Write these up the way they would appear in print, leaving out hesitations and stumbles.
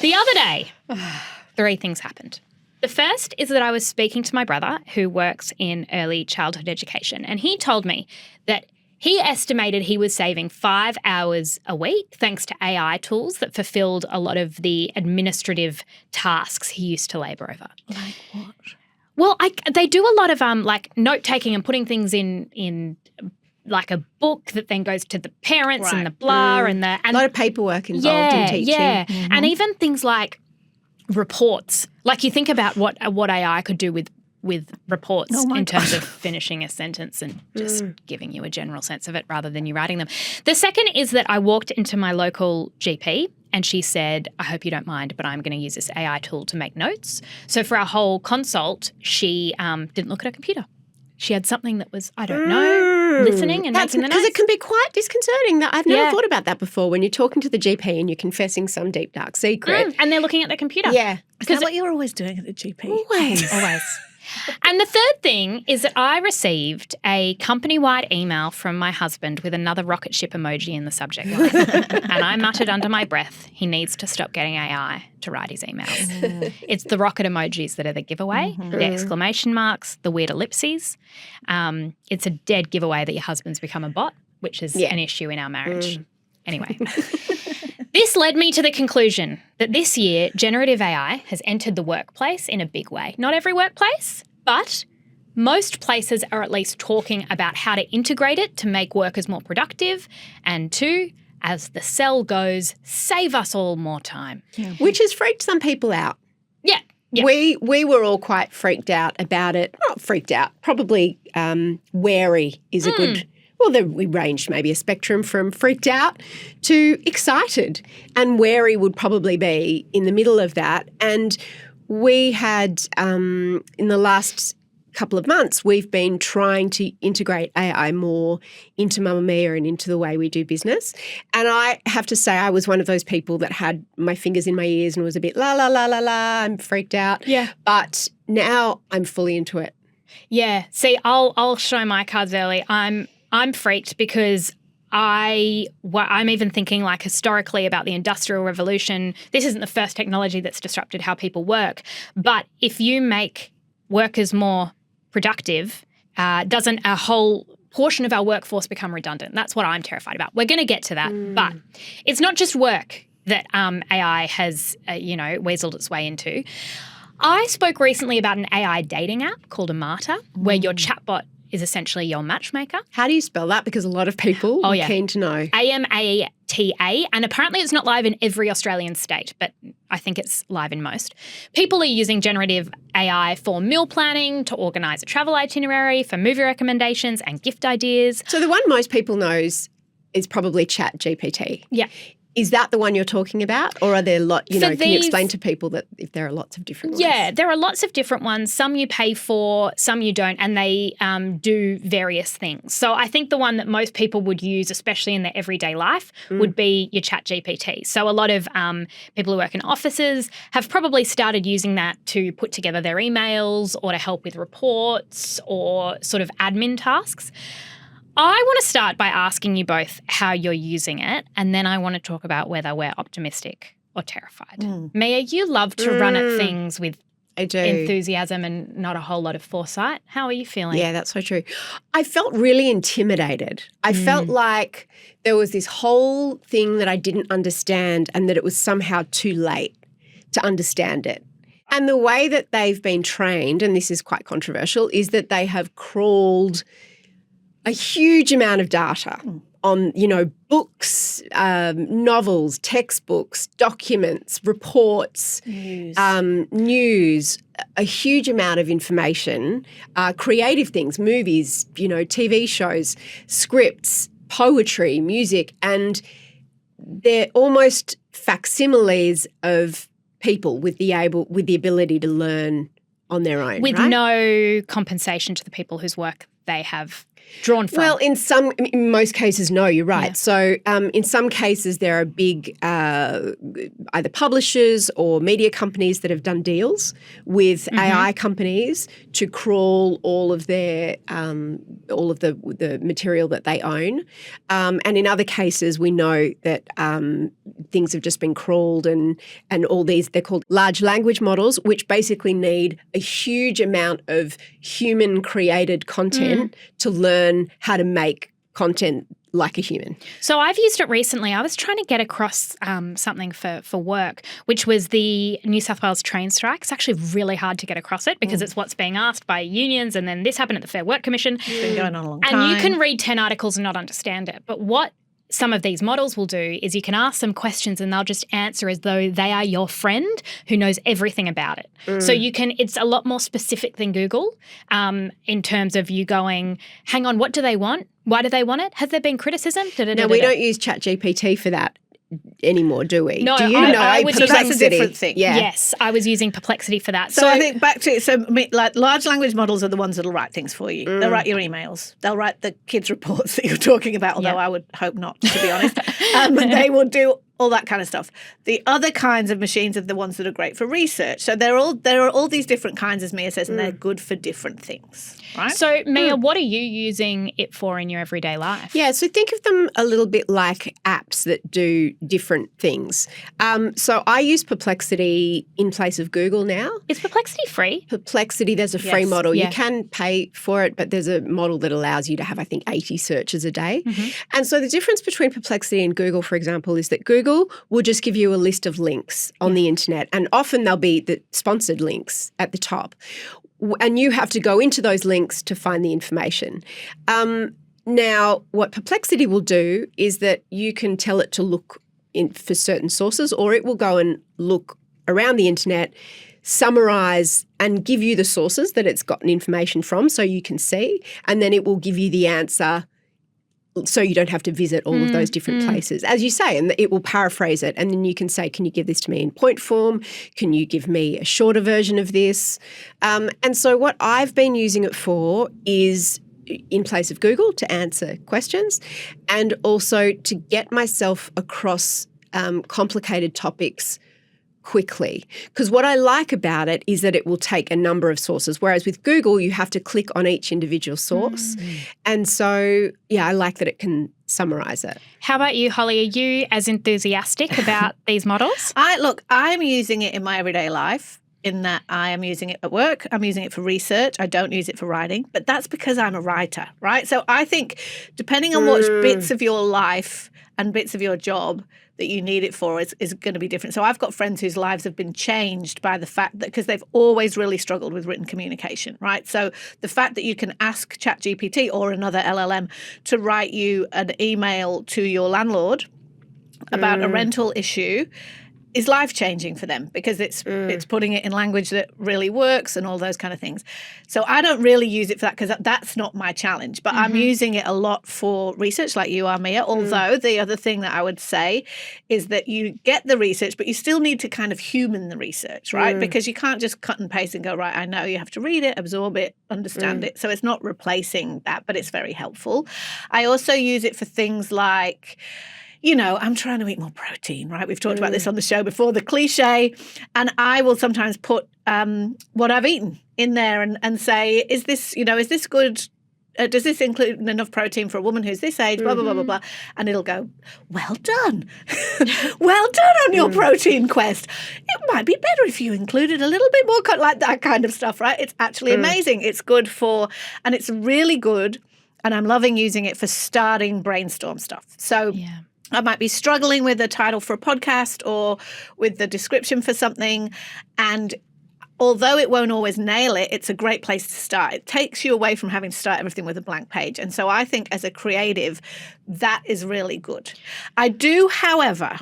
The other day, 3 things happened. The first is that I was speaking to my brother who works in early childhood education, and he told me that he estimated he was saving 5 hours a week thanks to AI tools that fulfilled a lot of the administrative tasks he used to labour over. Like what? Well, they do a lot of like note-taking and putting things in like a book that then goes to the parents and the blah and the… a lot of paperwork involved in teaching. Yeah, and even things like reports. Like you think about what AI could do with reports in terms of finishing a sentence and just giving you a general sense of it rather than you writing them. The second is that I walked into my local GP and she said, I hope you don't mind, but I'm going to use this AI tool to make notes. So for our whole consult, she didn't look at her computer. She had something that was, I don't know, listening and making the notes. Because it can be quite disconcerting. I've never thought about that before when you're talking to the GP and you're confessing some deep, dark secret. And they're looking at their computer. Yeah. Is that what you're always doing at the GP? Always. And the third thing is that I received a company-wide email from my husband with another rocket ship emoji in the subject line. And I muttered under my breath, he needs to stop getting AI to write his emails. It's the rocket emojis that are the giveaway, the exclamation marks, the weird ellipses. It's a dead giveaway that your husband's become a bot, which is an issue in our marriage. Anyway. This led me to the conclusion that this year, generative AI has entered the workplace in a big way. Not every workplace, but most places are at least talking about how to integrate it to make workers more productive and to, as the sell goes, save us all more time. Which has freaked some people out. Yeah. We were all quite freaked out about it. Not freaked out, probably wary is a good… Well, we ranged maybe a spectrum from freaked out to excited, and wary would probably be in the middle of that. And we had, in the last couple of months, we've been trying to integrate AI more into Mamamia and into the way we do business. And I have to say I was one of those people that had my fingers in my ears and was a bit la, la, la, la, la, I'm freaked out. Yeah. But now I'm fully into it. Yeah. See, I'll show my cards early. I'm freaked because I'm even thinking like historically about the Industrial Revolution. This isn't the first technology that's disrupted how people work. But if you make workers more productive, doesn't a whole portion of our workforce become redundant? That's what I'm terrified about. We're going to get to that. But it's not just work that AI has, weaseled its way into. I spoke recently about an AI dating app called Amata where your chatbot is essentially your matchmaker. How do you spell that? Because a lot of people are keen to know. AMATA, and apparently it's not live in every Australian state, but I think it's live in most. People are using generative AI for meal planning, to organise a travel itinerary, for movie recommendations and gift ideas. So the one most people knows is probably ChatGPT. Yeah. Is that the one you're talking about, or are there can you explain to people that if there are lots of different ones? Yeah, there are lots of different ones. Some you pay for, some you don't, and they do various things. So I think the one that most people would use, especially in their everyday life, would be your ChatGPT. So a lot of people who work in offices have probably started using that to put together their emails or to help with reports or sort of admin tasks. I want to start by asking you both how you're using it, and then I want to talk about whether we're optimistic or terrified. Mia, you love to run at things with enthusiasm and not a whole lot of foresight. How are you feeling? Yeah, that's so true. I felt really intimidated. I felt like there was this whole thing that I didn't understand and that it was somehow too late to understand it. And the way that they've been trained, and this is quite controversial, is that they have crawled a huge amount of data on, books, novels, textbooks, documents, reports, news, a huge amount of information, creative things, movies, TV shows, scripts, poetry, music, and they're almost facsimiles of people with the ability to learn on their own, with right? no compensation to the people whose work they have drawn from? Well, in most cases, no, you're right. Yeah. So in some cases, there are big either publishers or media companies that have done deals with AI companies to crawl all of their the material that they own. And in other cases, we know that things have just been crawled and all these, they're called large language models, which basically need a huge amount of human-created content to learn how to make content like a human. So I've used it recently. I was trying to get across something for work, which was the New South Wales train strike. It's actually really hard to get across it because it's what's being asked by unions, and then this happened at the Fair Work Commission. It's been going on a long time. And you can read 10 articles and not understand it. But what some of these models will do is you can ask them questions and they'll just answer as though they are your friend who knows everything about it. So it's a lot more specific than Google in terms of you going, hang on, what do they want? Why do they want it? Has there been criticism? Now, we don't use ChatGPT for that anymore, do we? No, do you I would use that's a different thing. Yeah. Yes, I was using Perplexity for that. So I think back to it. So like large language models are the ones that'll write things for you. They'll write your emails. They'll write the kids' reports that you're talking about, although I would hope not, to be honest. They will do all that kind of stuff. The other kinds of machines are the ones that are great for research. So there are all these different kinds, as Mia says, and they're good for different things, right? So, Mia, what are you using it for in your everyday life? Yeah, so think of them a little bit like apps that do different things. So I use Perplexity in place of Google now. Is Perplexity free? Perplexity, there's a free Yes, model. yeah. You can pay for it, but there's a model that allows you to have, I think, 80 searches a day. And so the difference between Perplexity and Google, for example, is that Google will just give you a list of links on the internet, and often they'll be the sponsored links at the top. And you have to go into those links to find the information. Now, what Perplexity will do is that you can tell it to look for certain sources, or it will go and look around the internet, summarize and give you the sources that it's gotten information from so you can see, and then it will give you the answer so you don't have to visit all of those different places. As you say, and it will paraphrase it, and then you can say, can you give this to me in point form? Can you give me a shorter version of this? And so what I've been using it for is in place of Google to answer questions and also to get myself across complicated topics quickly. Because what I like about it is that it will take a number of sources, whereas with Google, you have to click on each individual source. And so, yeah, I like that it can summarize it. How about you, Holly? Are you as enthusiastic about these models? I'm using it in my everyday life in that I am using it at work. I'm using it for research. I don't use it for writing, but that's because I'm a writer, right? So I think depending on what bits of your life and bits of your job that you need it for is going to be different. So I've got friends whose lives have been changed by the fact that because they've always really struggled with written communication, right? So the fact that you can ask ChatGPT or another LLM to write you an email to your landlord about a rental issue is life-changing for them because it's putting it in language that really works and all those kind of things. So I don't really use it for that because that's not my challenge, but I'm using it a lot for research like you are, Mia, although the other thing that I would say is that you get the research, but you still need to kind of human the research, right? Because you can't just cut and paste and go, right, I know you have to read it, absorb it, understand it. So it's not replacing that, but it's very helpful. I also use it for things like, you know, I'm trying to eat more protein, right? We've talked about this on the show before, the cliche. And I will sometimes put what I've eaten in there and say, is this good? Does this include enough protein for a woman who's this age? Blah, blah, blah, blah, blah. And it'll go, well done. Well done on your protein quest. It might be better if you included a little bit more, like that kind of stuff, right? It's actually amazing. It's good and it's really good. And I'm loving using it for starting brainstorm stuff. So I might be struggling with the title for a podcast or with the description for something. And although it won't always nail it, it's a great place to start. It takes you away from having to start everything with a blank page. And so I think as a creative, that is really good. I do, however,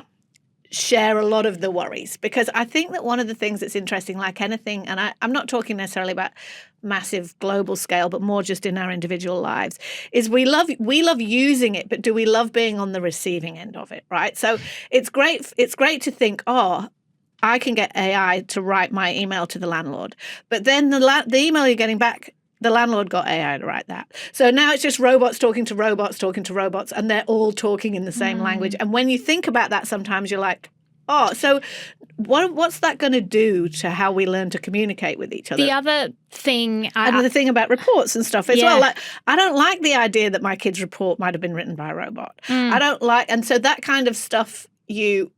share a lot of the worries because I think that one of the things that's interesting, like anything, and I'm not talking necessarily about massive global scale, but more just in our individual lives, is we love using it, but do we love being on the receiving end of it, right? So it's great to think, oh, I can get AI to write my email to the landlord, but then the email you're getting back The landlord got AI to write that. So now it's just robots talking to robots, and they're all talking in the same language. And when you think about that, sometimes you're like, oh, so what's that going to do to how we learn to communicate with each other? The other thing... and the thing about reports and stuff as well. Like, I don't like the idea that my kid's report might have been written by a robot. I don't like... And so that kind of stuff you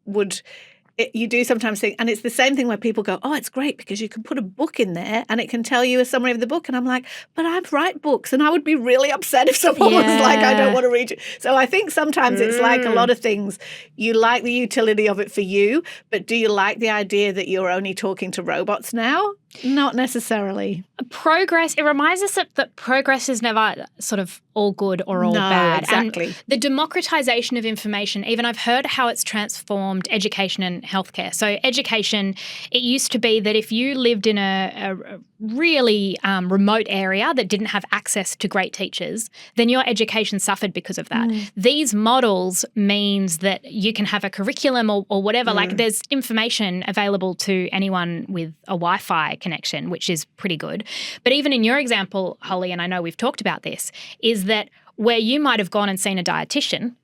do sometimes think, and it's the same thing where people go, oh, it's great because you can put a book in there and it can tell you a summary of the book. And I'm like, but I write books and I would be really upset if someone was like, I don't want to read it. So I think sometimes it's like a lot of things. You like the utility of it for you, but do you like the idea that you're only talking to robots now? Not necessarily. Progress, it reminds us that progress is never sort of all good or all bad. Exactly. And the democratization of information, even I've heard how it's transformed education and healthcare. So education, it used to be that if you lived in a really remote area that didn't have access to great teachers, then your education suffered because of that. These models means that you can have a curriculum or whatever. Like there's information available to anyone with a Wi-Fi connection, which is pretty good. But even in your example, Holly, and I know we've talked about this, is that where you might have gone and seen a dietitian,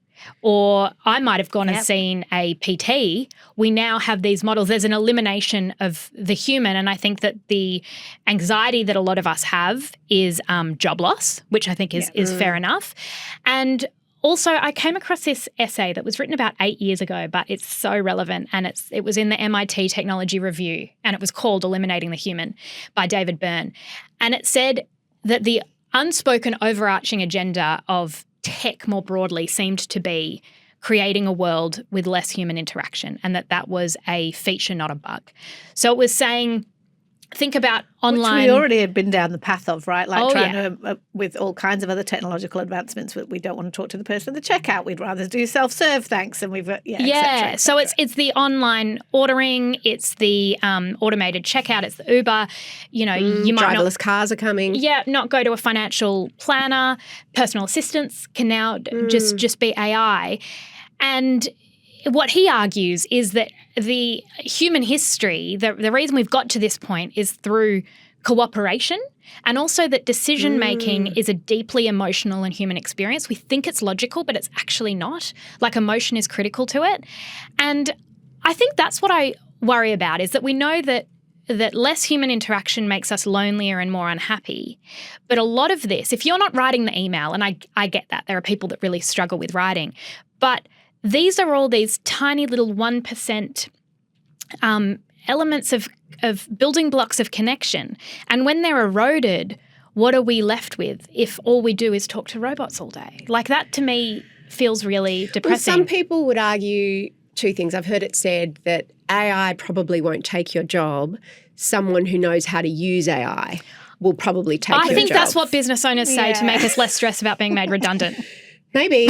or I might have gone and seen a PT, we now have these models. There's an elimination of the human, and I think that the anxiety that a lot of us have is job loss, which I think is fair enough. And also, I came across this essay that was written about 8 years ago, but it's so relevant, and it was in the MIT Technology Review, and it was called Eliminating the Human by David Byrne. And it said that the unspoken overarching agenda of tech more broadly seemed to be creating a world with less human interaction, and that was a feature, not a bug. So it was saying, think about online. Which we already had been down the path of, right? Like to, with all kinds of other technological advancements, we don't want to talk to the person at the checkout. We'd rather do self-serve, thanks. And we've, et cetera. So it's the online ordering, it's the automated checkout, it's the Uber. You know, you might driverless cars are coming. Yeah, not go to a financial planner. Personal assistants can now just be AI. And what he argues is that the human history, the reason we've got to this point is through cooperation, and also that decision-making is a deeply emotional and human experience. We think it's logical, but it's actually not. Like, emotion is critical to it. And I think that's what I worry about, is that we know that less human interaction makes us lonelier and more unhappy. But a lot of this, if you're not writing the email, and I get that, there are people that really struggle with writing, but these are all these tiny little 1% elements of building blocks of connection. And when they're eroded, what are we left with if all we do is talk to robots all day? Like, that to me feels really depressing. Well, some people would argue two things. I've heard it said that AI probably won't take your job. Someone who knows how to use AI will probably take your job. I think that's what business owners say to make us less stressed about being made redundant. Maybe.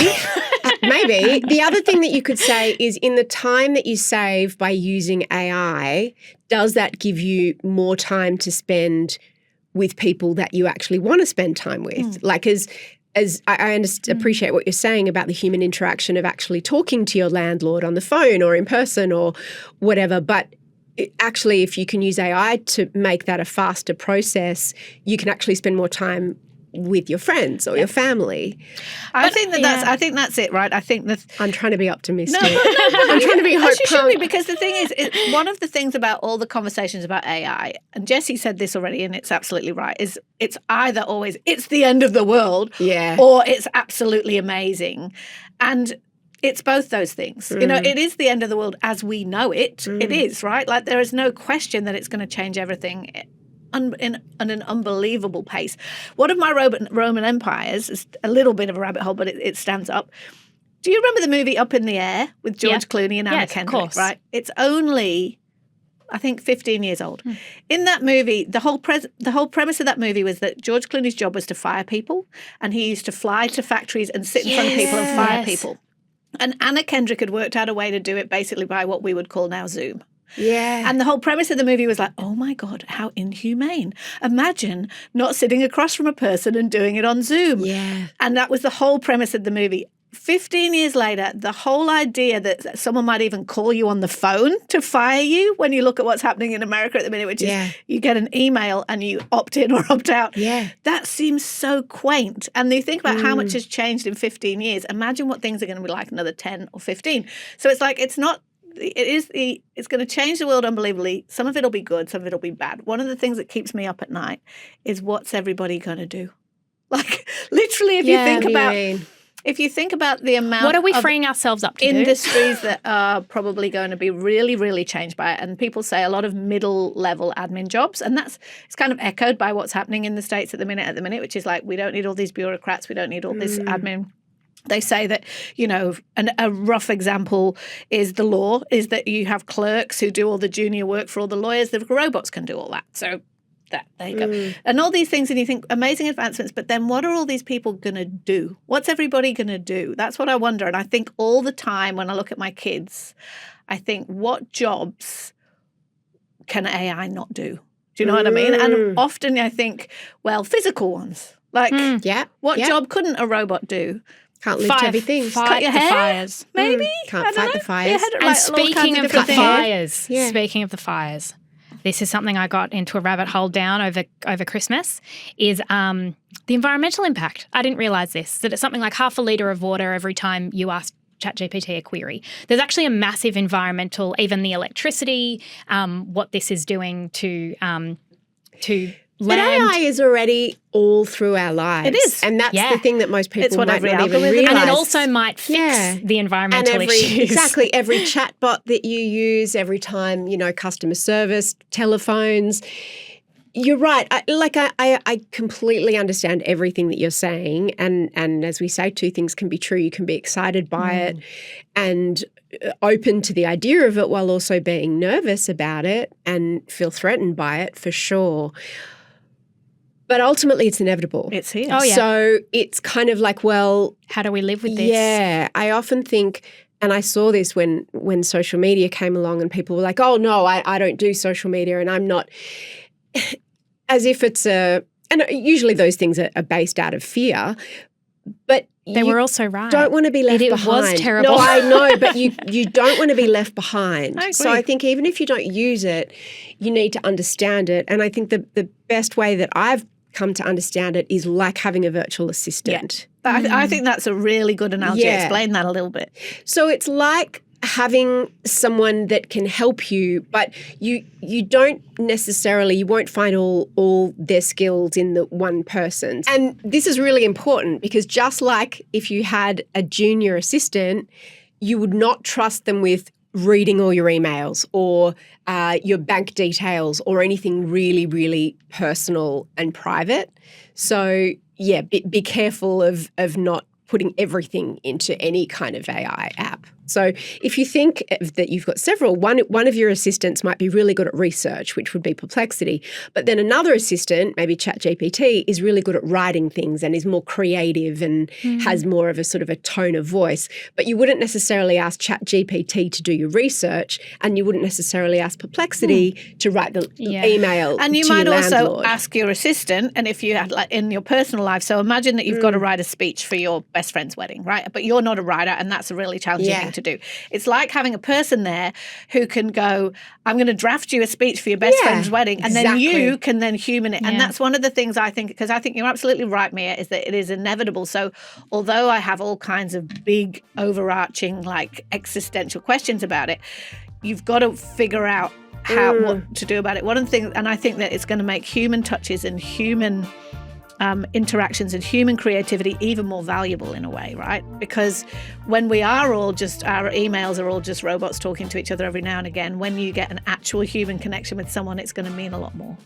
Maybe. The other thing that you could say is, in the time that you save by using AI, does that give you more time to spend with people that you actually want to spend time with? Like, as I appreciate what you're saying about the human interaction of actually talking to your landlord on the phone or in person or whatever, but actually, if you can use AI to make that a faster process, you can actually spend more time with your friends or your family. I think that's it, right? I think that I'm trying to be optimistic. No, I'm trying to be hopeful. You should be, because the thing is, one of the things about all the conversations about AI, and Jessie said this already, and it's absolutely right, is it's either always it's the end of the world, or it's absolutely amazing, and it's both those things. You know, it is the end of the world as we know it. It is, right? Like, there is no question that it's going to change everything in an unbelievable pace. One of my Roman empires is a little bit of a rabbit hole, but it stands up. Do you remember the movie Up in the Air with George Clooney and Anna Kendrick? Of course. Right? It's only, I think, 15 years old. In that movie, the whole premise of that movie was that George Clooney's job was to fire people, and he used to fly to factories and sit in front of people and fire people. And Anna Kendrick had worked out a way to do it basically by what we would call now Zoom. Yeah. And the whole premise of the movie was like, oh my God, how inhumane. Imagine not sitting across from a person and doing it on Zoom. Yeah. And that was the whole premise of the movie. 15 years later, the whole idea that someone might even call you on the phone to fire you when you look at what's happening in America at the minute, which is you get an email and you opt in or opt out. Yeah. That seems so quaint. And you think about how much has changed in 15 years. Imagine what things are going to be like another 10 or 15. So it's like, it's going to change the world unbelievably. Some of it will be good, some of it will be bad. One of the things that keeps me up at night is what's everybody going to do? Like, literally, if you think about the amount what are we freeing ourselves up to industries that are probably going to be really, really changed by it. And people say a lot of middle-level admin jobs, and it's kind of echoed by what's happening in the States at the minute, which is like, we don't need all these bureaucrats, we don't need all this admin. They say that, a rough example is the law, is that you have clerks who do all the junior work for all the lawyers. The robots can do all that. So there you go. And all these things, and you think amazing advancements, but then what are all these people going to do? What's everybody going to do? That's what I wonder. And I think all the time when I look at my kids, I think, what jobs can AI not do? Do you know what I mean? And often I think, well, physical ones. Like, what job couldn't a robot do? Can't lift heavy things. Cut your hair? Fires. Maybe. Can't fight the fires. And speaking of the fires, this is something I got into a rabbit hole down over Christmas, is the environmental impact. I didn't realise this, that it's something like half a litre of water every time you ask ChatGPT a query. There's actually a massive environmental, even the electricity, what this is doing to But AI is already all through our lives. It is. And that's the thing that most people might not even algorithm- realise. And it also might fix the environmental issues. Exactly. Every chatbot that you use, every time, customer service, telephones. You're right. I completely understand everything that you're saying. And as we say, two things can be true. You can be excited by it and open to the idea of it while also being nervous about it and feel threatened by it, for sure. But ultimately, it's inevitable. It's here. Oh, yeah. So it's kind of like, well, how do we live with this? Yeah. I often think, and I saw this when social media came along and people were like, oh, no, I don't do social media and I'm not, as if it's and usually those things are based out of fear, but they were also right. Don't want to be left behind. It was terrible. No, I know, but you don't want to be left behind. I agree. So I think even if you don't use it, you need to understand it. And I think the best way that I've come to understand it is like having a virtual assistant. Yeah. I think that's a really good analogy. Yeah. Explain that a little bit. So it's like having someone that can help you, but you won't find all their skills in the one person. And this is really important because just like if you had a junior assistant, you would not trust them with reading all your emails or your bank details or anything really, really personal and private. So yeah, be careful of not putting everything into any kind of AI app. So if you think that you've got several, one of your assistants might be really good at research, which would be Perplexity, but then another assistant, maybe ChatGPT, is really good at writing things and is more creative and has more of a sort of a tone of voice. But you wouldn't necessarily ask ChatGPT to do your research, and you wouldn't necessarily ask Perplexity to write the email and you to might your also landlord. ask your assistant, and if you had like in your personal life, so imagine that you've got to write a speech for your best friend's wedding, right? But you're not a writer, and that's a really challenging thing to do. It's like having a person there who can go, I'm going to draft you a speech for your best friend's wedding, and then you can then human it. And that's one of the things I think, because I think you're absolutely right, Mia, is that it is inevitable. So although I have all kinds of big overarching like existential questions about it, you've got to figure out what to do about it. One of the things, and I think that it's going to make human touches and human interactions and human creativity even more valuable in a way, right? Because when we are all just, our emails are all just robots talking to each other every now and again, when you get an actual human connection with someone, it's going to mean a lot more.